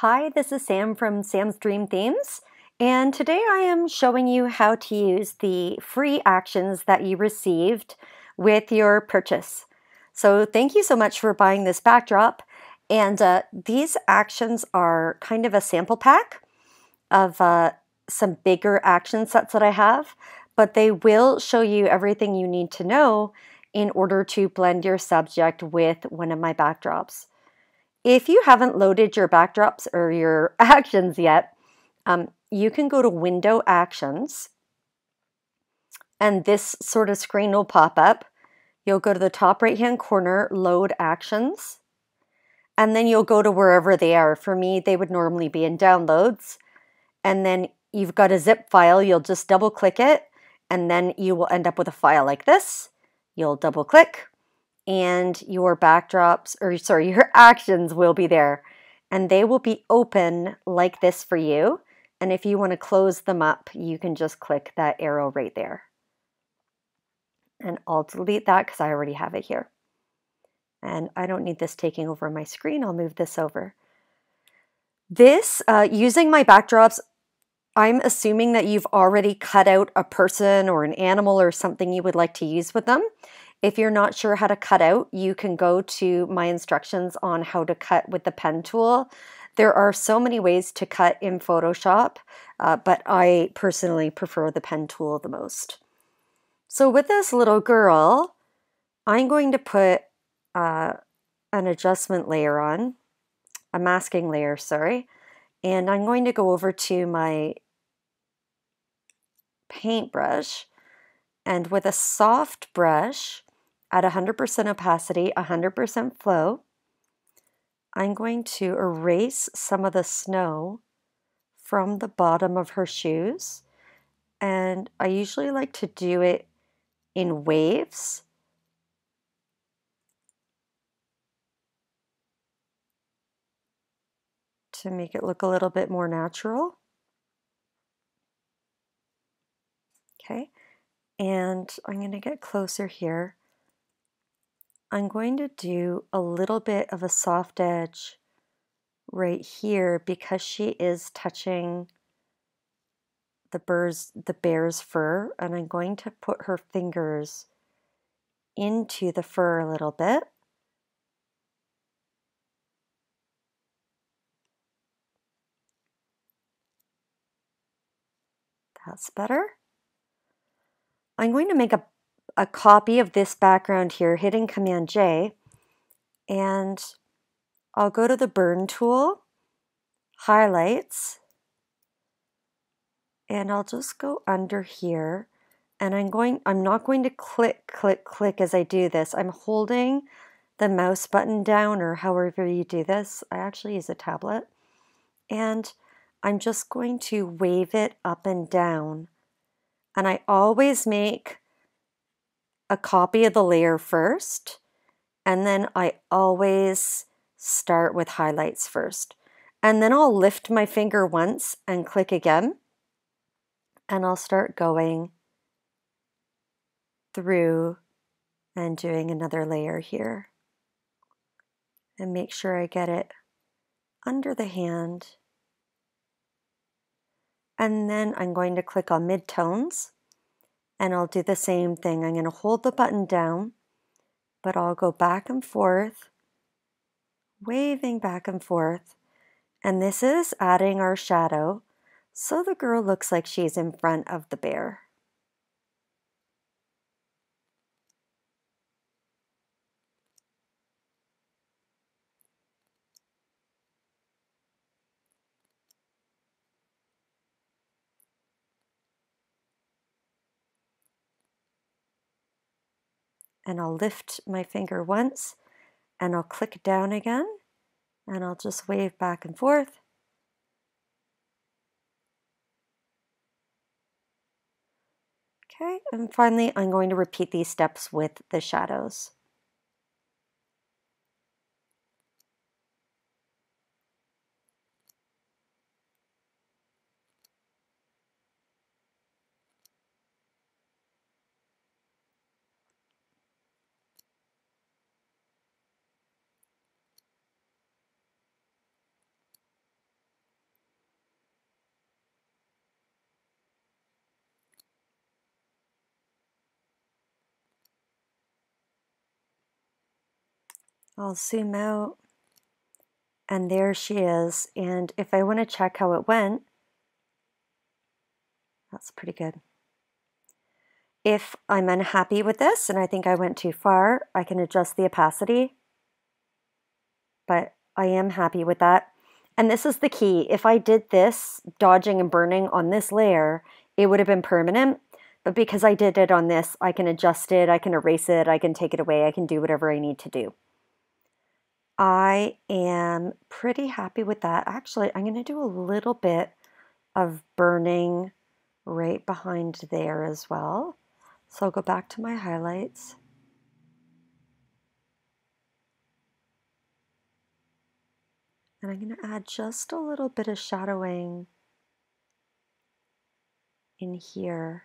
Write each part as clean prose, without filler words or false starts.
Hi, this is Sam from Sam's Dream Themes, and today I am showing you how to use the free actions that you received with your purchase. So thank you so much for buying this backdrop, and these actions are kind of a sample pack of some bigger action sets that I have, but they will show you everything you need to know in order to blend your subject with one of my backdrops. If you haven't loaded your backdrops or your actions yet, you can go to Window Actions, and this sort of screen will pop up. You'll go to the top right-hand corner, Load Actions, and then you'll go to wherever they are. For me, they would normally be in Downloads, and then you've got a zip file. You'll just double-click it, and then you will end up with a file like this. You'll double-click, and your backdrops, or sorry, your actions will be there, and they will be open like this for you. And if you want to close them up, you can just click that arrow right there. And I'll delete that because I already have it here. And I don't need this taking over my screen. I'll move this over. This, using my backdrops, I'm assuming that you've already cut out a person or an animal or something you would like to use with them. If you're not sure how to cut out, you can go to my instructions on how to cut with the pen tool. There are so many ways to cut in Photoshop, but I personally prefer the pen tool the most. So with this little girl, I'm going to put an adjustment layer on, a masking layer, sorry, and I'm going to go over to my paintbrush, and with a soft brush, at 100% opacity, 100% flow, I'm going to erase some of the snow from the bottom of her shoes. And I usually like to do it in waves. To make it look a little bit more natural. Okay, and I'm going to get closer here. I'm going to do a little bit of a soft edge right here because she is touching the bear's fur, and I'm going to put her fingers into the fur a little bit. That's better. I'm going to make a copy of this background here, hitting Command J, and I'll go to the burn tool, highlights, and I'll just go under here, and I'm not going to click, click, click as I do this. I'm holding the mouse button down, or however you do this. I actually use a tablet, and I'm just going to wave it up and down. And I always make a copy of the layer first, and then I always start with highlights first. And then I'll lift my finger once and click again, and I'll start going through and doing another layer here. And make sure I get it under the hand. And then I'm going to click on midtones, and I'll do the same thing. I'm going to hold the button down, but I'll go back and forth, waving back and forth. And this is adding our shadow, so the girl looks like she's in front of the bear. And I'll lift my finger once, and I'll click down again, and I'll just wave back and forth. Okay, and finally I'm going to repeat these steps with the shadows. I'll zoom out, and there she is. And if I want to check how it went, that's pretty good. If I'm unhappy with this and I think I went too far, I can adjust the opacity, but I am happy with that. And this is the key. If I did this, dodging and burning on this layer, it would have been permanent. But because I did it on this, I can adjust it, I can erase it, I can take it away, I can do whatever I need to do. I am pretty happy with that. Actually, I'm going to do a little bit of burning right behind there as well. So I'll go back to my highlights. And I'm going to add just a little bit of shadowing in here.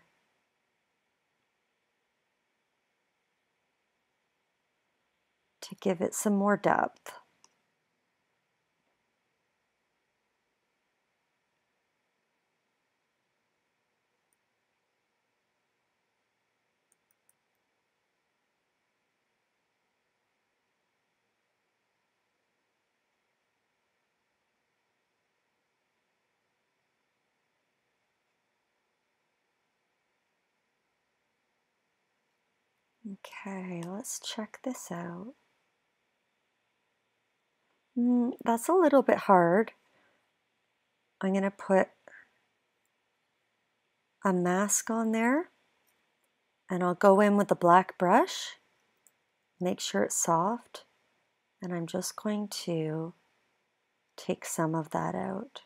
To give it some more depth. Okay, let's check this out. That's a little bit hard. I'm going to put a mask on there, and I'll go in with the black brush, make sure it's soft, and I'm just going to take some of that out.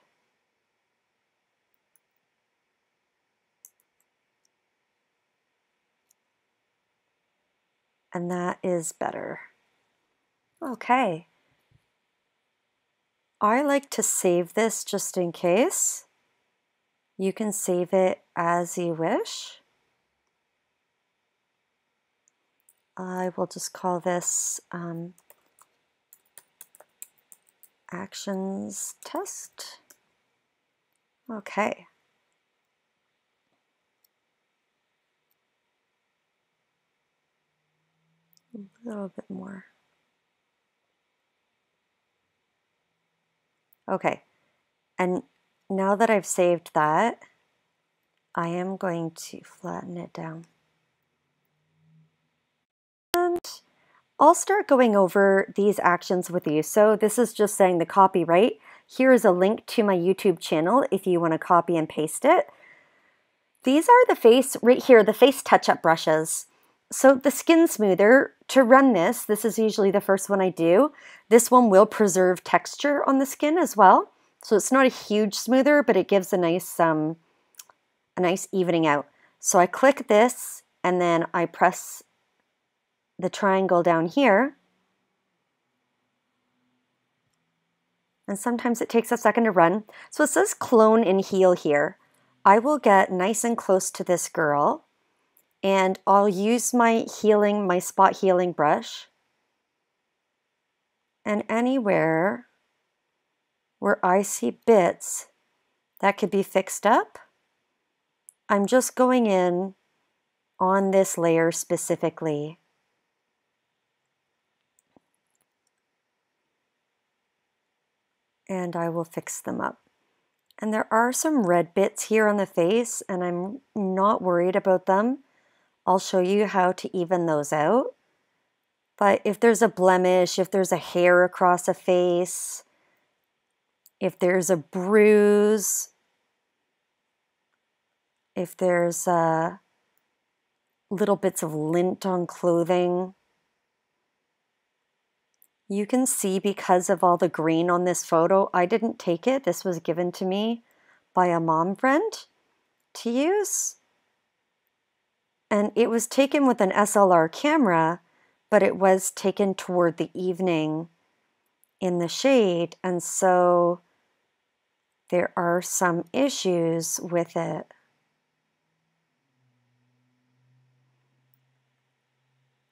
And that is better. Okay. I like to save this just in case. You can save it as you wish. I will just call this actions test. Okay. A little bit more. Okay, and now that I've saved that, I am going to flatten it down. And I'll start going over these actions with you. So this is just saying the copyright. Here is a link to my YouTube channel if you want to copy and paste it. These are the face, right here, the face touch-up brushes. So the skin smoother, to run this is usually the first one I do. This one will preserve texture on the skin as well. So it's not a huge smoother, but it gives a nice evening out. So I click this and then I press the triangle down here. And sometimes it takes a second to run. So it says clone and heal here. I will get nice and close to this girl. And I'll use my spot healing brush. And anywhere where I see bits that could be fixed up, I'm just going in on this layer specifically. And I will fix them up. And there are some red bits here on the face, and I'm not worried about them. I'll show you how to even those out. But if there's a blemish, if there's a hair across a face, if there's a bruise, if there's little bits of lint on clothing, you can see because of all the green on this photo, I didn't take it. This was given to me by a mom friend to use. And it was taken with an SLR camera, but it was taken toward the evening in the shade. And so there are some issues with it.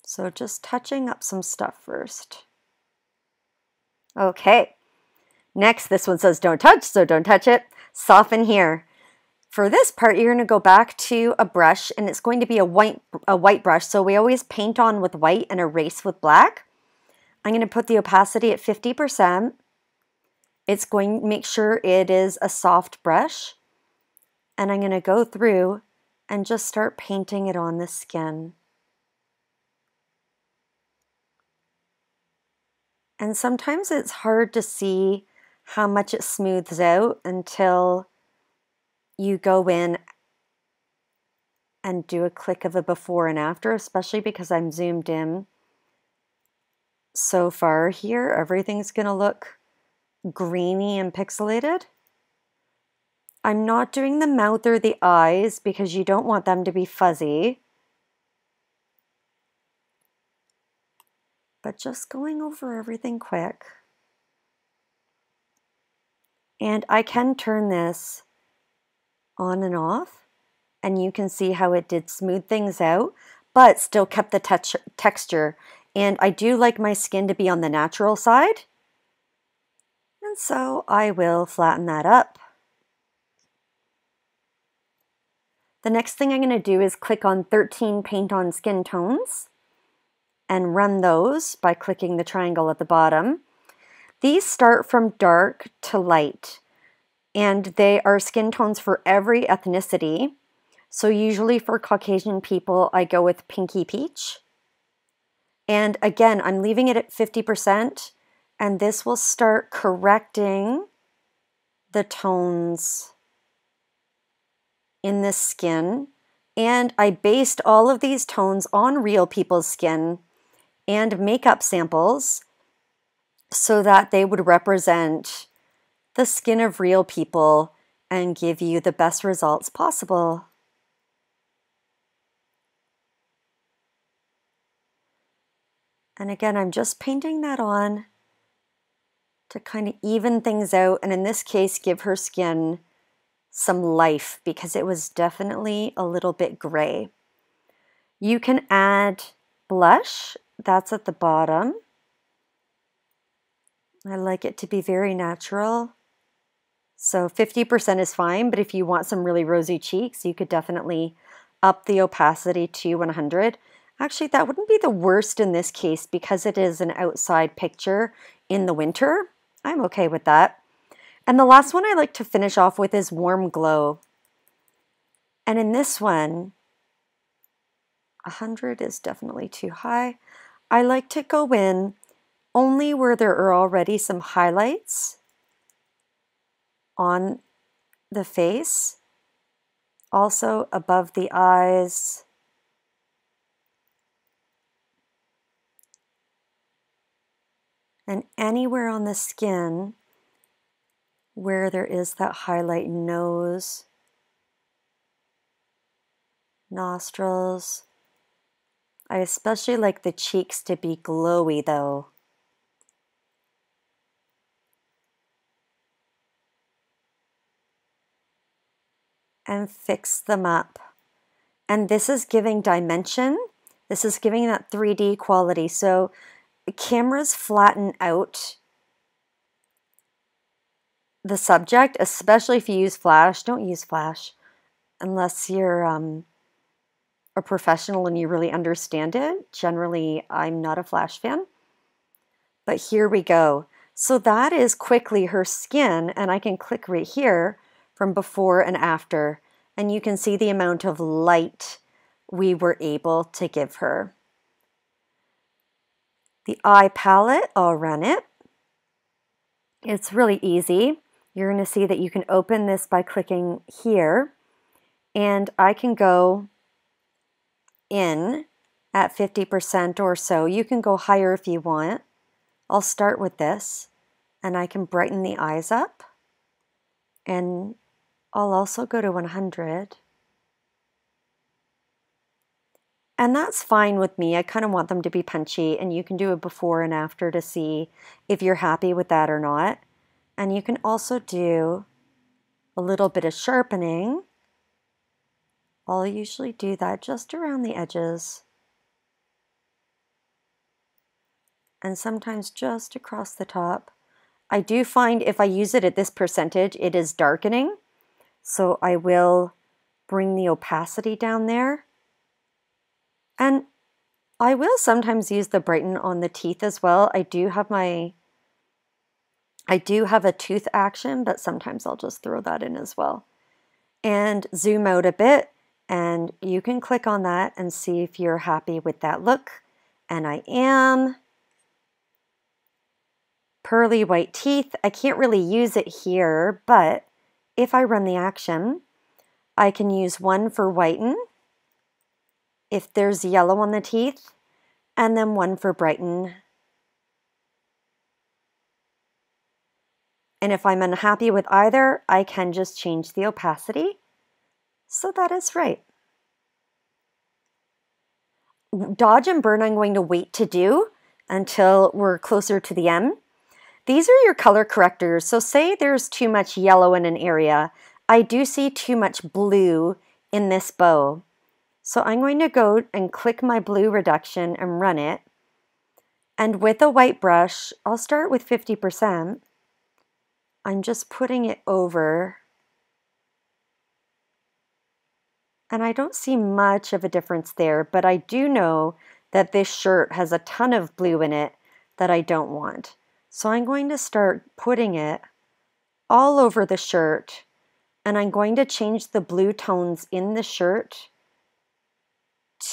So just touching up some stuff first. Okay. Next, this one says don't touch, so don't touch it. Soften here. For this part, you're going to go back to a brush, and it's going to be a white brush. So we always paint on with white and erase with black. I'm going to put the opacity at 50%. It's going to make sure it is a soft brush. And I'm going to go through and just start painting it on the skin. And sometimes it's hard to see how much it smooths out until you go in and do a click of a before and after, especially because I'm zoomed in so far here. Everything's going to look greeny and pixelated. I'm not doing the mouth or the eyes because you don't want them to be fuzzy. But just going over everything quick. And I can turn this on and off, and you can see how it did smooth things out, but still kept the texture. And I do like my skin to be on the natural side. And so I will flatten that up. The next thing I'm going to do is click on 13 Paint on Skin Tones and run those by clicking the triangle at the bottom. These start from dark to light, and they are skin tones for every ethnicity. So usually for Caucasian people, I go with Pinky Peach. And again, I'm leaving it at 50%, and this will start correcting the tones in the skin. And I based all of these tones on real people's skin and makeup samples so that they would represent the skin of real people and give you the best results possible. And again, I'm just painting that on to kind of even things out, and in this case, give her skin some life because it was definitely a little bit gray. You can add blush, that's at the bottom. I like it to be very natural. So 50% is fine, but if you want some really rosy cheeks, you could definitely up the opacity to 100. Actually, that wouldn't be the worst in this case because it is an outside picture in the winter. I'm okay with that. And the last one I like to finish off with is Warm Glow. And in this one, 100 is definitely too high. I like to go in only where there are already some highlights on the face, also above the eyes. And anywhere on the skin where there is that highlight, nose, nostrils. I especially like the cheeks to be glowy though. And fix them up. And this is giving dimension. This is giving that 3D quality. So cameras flatten out the subject, especially if you use flash. Don't use flash unless you're a professional and you really understand it. Generally, I'm not a flash fan. But here we go. So that is quickly her skin, and I can click right here from before and after, and you can see the amount of light we were able to give her. The eye palette, I'll run it. It's really easy. You're going to see that you can open this by clicking here, and I can go in at 50% or so. You can go higher if you want. I'll start with this, and I can brighten the eyes up, and I'll also go to 100. And that's fine with me. I kind of want them to be punchy, and you can do a before and after to see if you're happy with that or not. And you can also do a little bit of sharpening. I'll usually do that just around the edges. And sometimes just across the top. I do find if I use it at this percentage, it is darkening. So I will bring the opacity down there. And I will sometimes use the brighten on the teeth as well. I do have a tooth action, but sometimes I'll just throw that in as well. And zoom out a bit, and you can click on that and see if you're happy with that look. And I am. Pearly white teeth. I can't really use it here, but if I run the action, I can use one for whiten if there's yellow on the teeth, and then one for brighten. And if I'm unhappy with either, I can just change the opacity so that is right. Dodge and burn I'm going to wait to do until we're closer to the end. These are your color correctors. So say there's too much yellow in an area. I do see too much blue in this bow. So I'm going to go and click my blue reduction and run it. And with a white brush, I'll start with 50%. I'm just putting it over. And I don't see much of a difference there, but I do know that this shirt has a ton of blue in it that I don't want. So I'm going to start putting it all over the shirt, and I'm going to change the blue tones in the shirt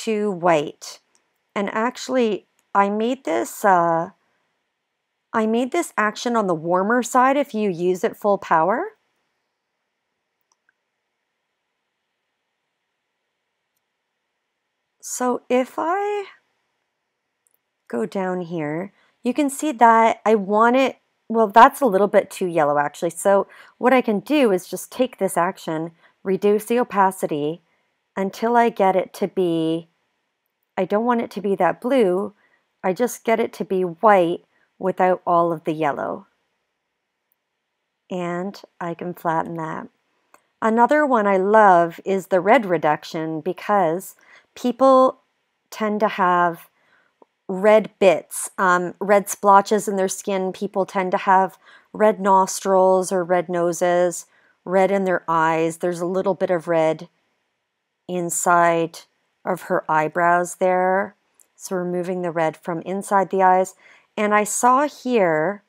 to white. And actually, I made this action on the warmer side if you use it full power. So if I go down here, you can see that I want it, well, that's a little bit too yellow actually. So what I can do is just take this action, reduce the opacity until I get it to be, I don't want it to be that blue, I just get it to be white without all of the yellow. And I can flatten that. Another one I love is the red reduction because people tend to have red bits, red splotches in their skin. People tend to have red nostrils or red noses, red in their eyes. There's a little bit of red inside of her eyebrows there. So removing the red from inside the eyes. And I saw here,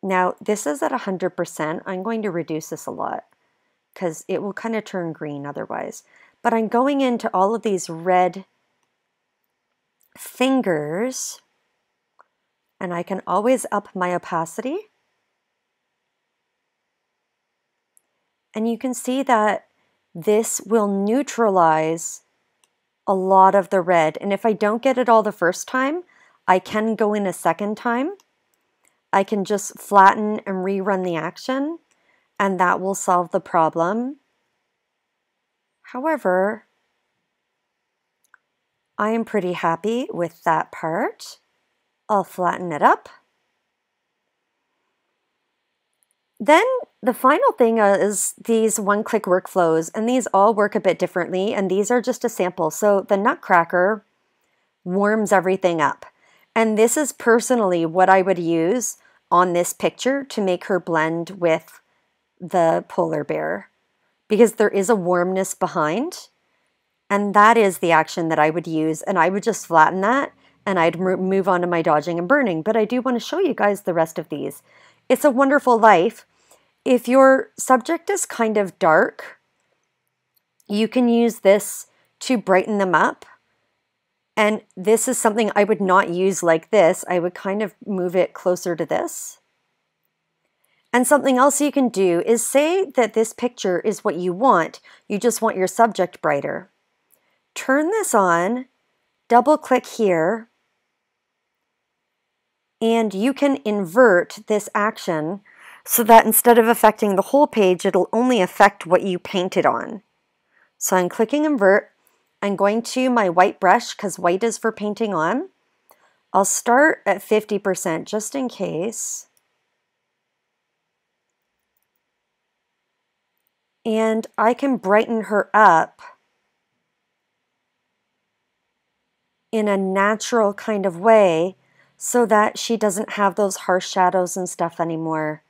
now this is at 100%. I'm going to reduce this a lot because it will kind of turn green otherwise. But I'm going into all of these red fingers, and I can always up my opacity. And you can see that this will neutralize a lot of the red. And if I don't get it all the first time, I can go in a second time. I can just flatten and rerun the action, and that will solve the problem. However, I am pretty happy with that part. I'll flatten it up. Then the final thing is these one-click workflows, and these all work a bit differently, and these are just a sample. So the Nutcracker warms everything up. And this is personally what I would use on this picture to make her blend with the polar bear, because there is a warmness behind. And that is the action that I would use. And I would just flatten that and I'd move on to my dodging and burning. But I do want to show you guys the rest of these. It's a Wonderful Life. If your subject is kind of dark, you can use this to brighten them up. And this is something I would not use like this. I would kind of move it closer to this. And something else you can do is say that this picture is what you want. You just want your subject brighter. Turn this on, double click here, and you can invert this action so that instead of affecting the whole page, it'll only affect what you painted on. So I'm clicking invert. I'm going to my white brush because white is for painting on. I'll start at 50% just in case. And I can brighten her up in a natural kind of way so that she doesn't have those harsh shadows and stuff anymore.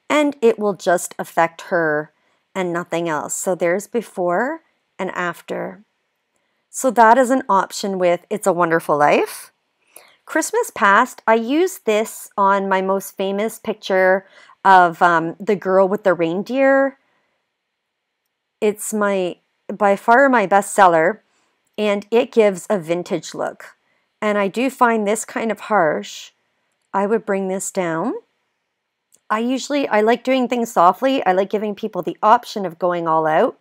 And it will just affect her and nothing else. So there's before and after. So that is an option with It's a Wonderful Life. Christmas Past, I used this on my most famous picture of the girl with the reindeer. It's by far my bestseller, and it gives a vintage look. And I do find this kind of harsh. I would bring this down. I like doing things softly. I like giving people the option of going all out.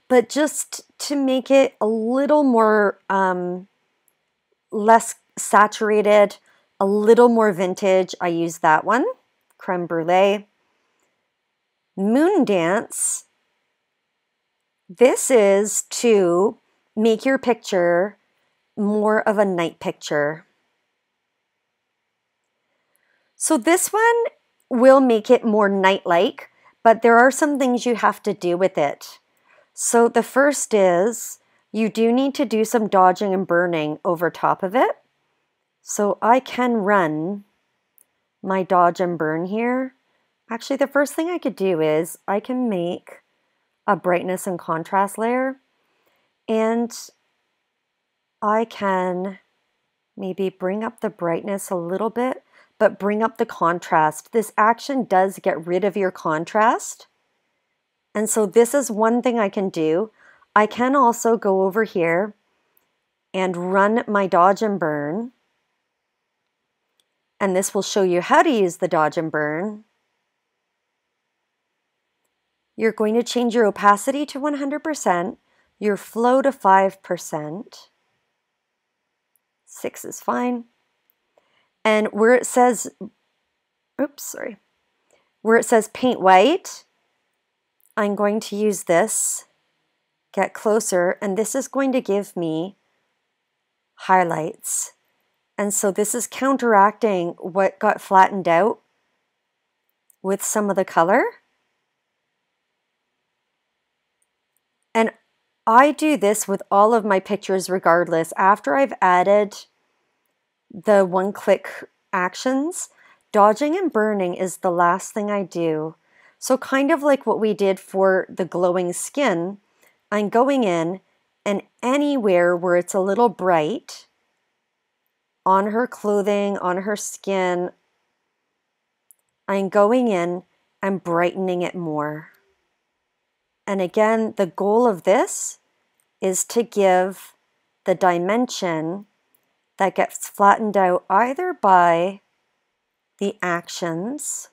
But just to make it a little more less saturated, a little more vintage, I use that one, Creme Brulee. Moon Dance, this is to make your picture more of a night picture. So this one will make it more night-like, but there are some things you have to do with it. So the first is you do need to do some dodging and burning over top of it. So I can run my dodge and burn here. Actually, the first thing I could do is I can make a brightness and contrast layer, and I can maybe bring up the brightness a little bit, but bring up the contrast. This action does get rid of your contrast. And so this is one thing I can do. I can also go over here and run my dodge and burn. And this will show you how to use the dodge and burn. You're going to change your opacity to 100%, your flow to 5%. 6 is fine. And where it says, where it says paint white, I'm going to use this, get closer, and this is going to give me highlights. And so this is counteracting what got flattened out with some of the color. And I do this with all of my pictures regardless. After I've added the one-click actions, dodging and burning is the last thing I do. So kind of like what we did for the glowing skin, I'm going in and anywhere where it's a little bright, on her clothing, on her skin, I'm going in and brightening it more. And again, the goal of this is to give the dimension that gets flattened out either by the actions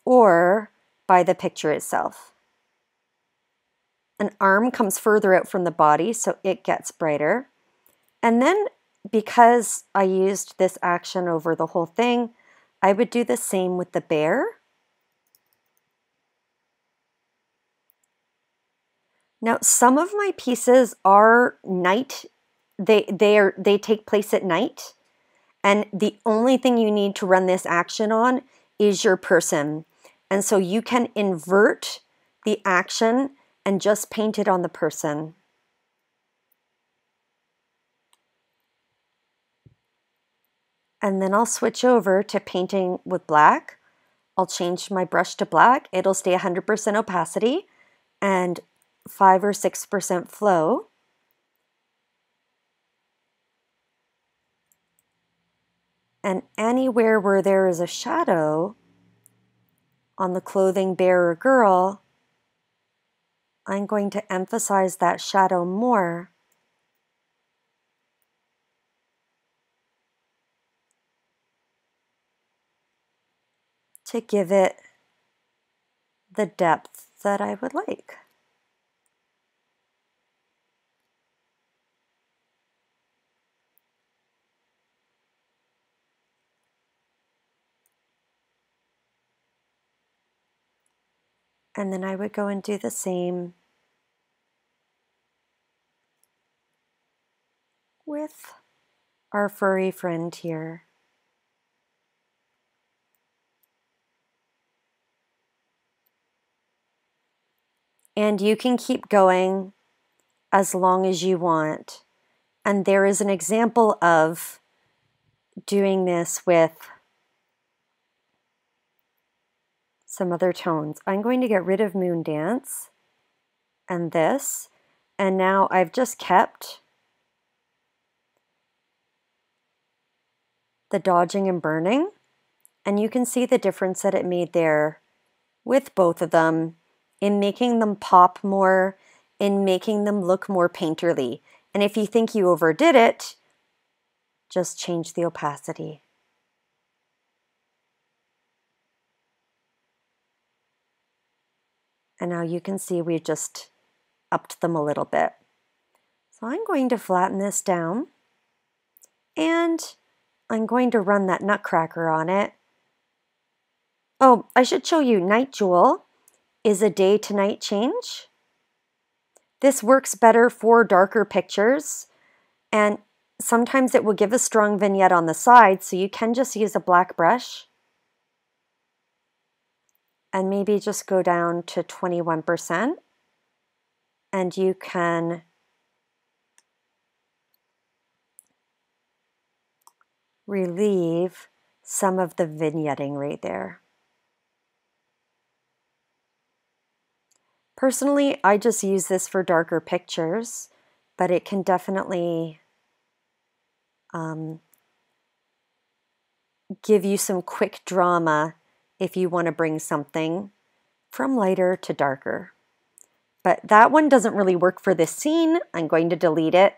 or by the picture itself. An arm comes further out from the body, so it gets brighter. And then because I used this action over the whole thing, I would do the same with the bear. Now, some of my pieces are night. They take place at night. And the only thing you need to run this action on is your person. And so you can invert the action and just paint it on the person. And then I'll switch over to painting with black. I'll change my brush to black. It'll stay 100% opacity and 5 or 6% flow. And anywhere where there is a shadow on the clothing, bear, or girl, I'm going to emphasize that shadow more. To give it the depth that I would like. And then I would go and do the same with our furry friend here. And you can keep going as long as you want. And there is an example of doing this with some other tones. I'm going to get rid of Moon Dance and this. And now I've just kept the dodging and burning, and you can see the difference that it made there with both of them in making them pop more, in making them look more painterly. And if you think you overdid it, just change the opacity. And now you can see we just upped them a little bit. So I'm going to flatten this down, and I'm going to run that nutcracker on it. Oh, I should show you, Night Jewel is a day to night change. This works better for darker pictures, and sometimes it will give a strong vignette on the side, so you can just use a black brush and maybe just go down to 21%, and you can relieve some of the vignetting right there. Personally, I just use this for darker pictures, but it can definitely give you some quick drama if you want to bring something from lighter to darker. But that one doesn't really work for this scene. I'm going to delete it,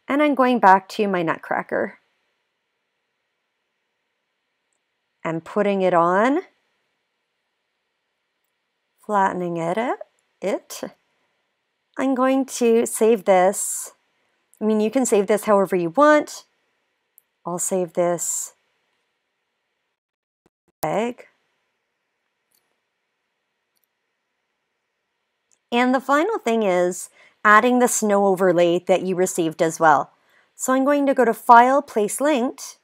and I'm going back to my nutcracker and putting it on, flattening it. I'm going to save this. I mean, you can save this however you want. I'll save this bag. And the final thing is adding the snow overlay that you received as well. So I'm going to go to File, Place Linked.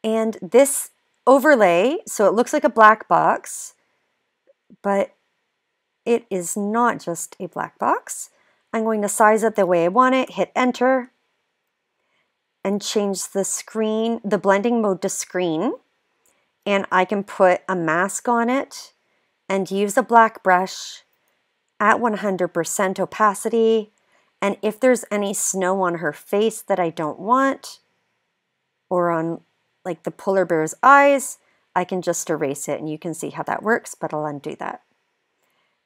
And this overlay, so it looks like a black box, but it is not just a black box. I'm going to size it the way I want it, hit Enter, and change the screen, the blending mode to screen. And I can put a mask on it and use a black brush at 100% opacity. And if there's any snow on her face that I don't want, or on like the polar bear's eyes, I can just erase it, and you can see how that works, but I'll undo that.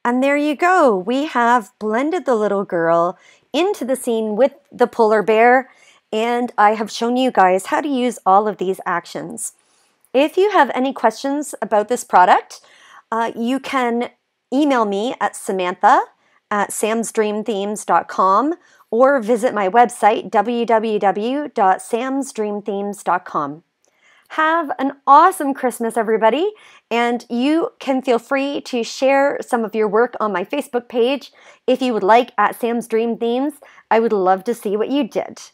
And there you go. We have blended the little girl into the scene with the polar bear, and I have shown you guys how to use all of these actions. If you have any questions about this product, you can email me at samantha@samsdreamthemes.com or visit my website, www.samsdreamthemes.com. Have an awesome Christmas, everybody, and you can feel free to share some of your work on my Facebook page if you would like, at Sam's Dream Themes. I would love to see what you did.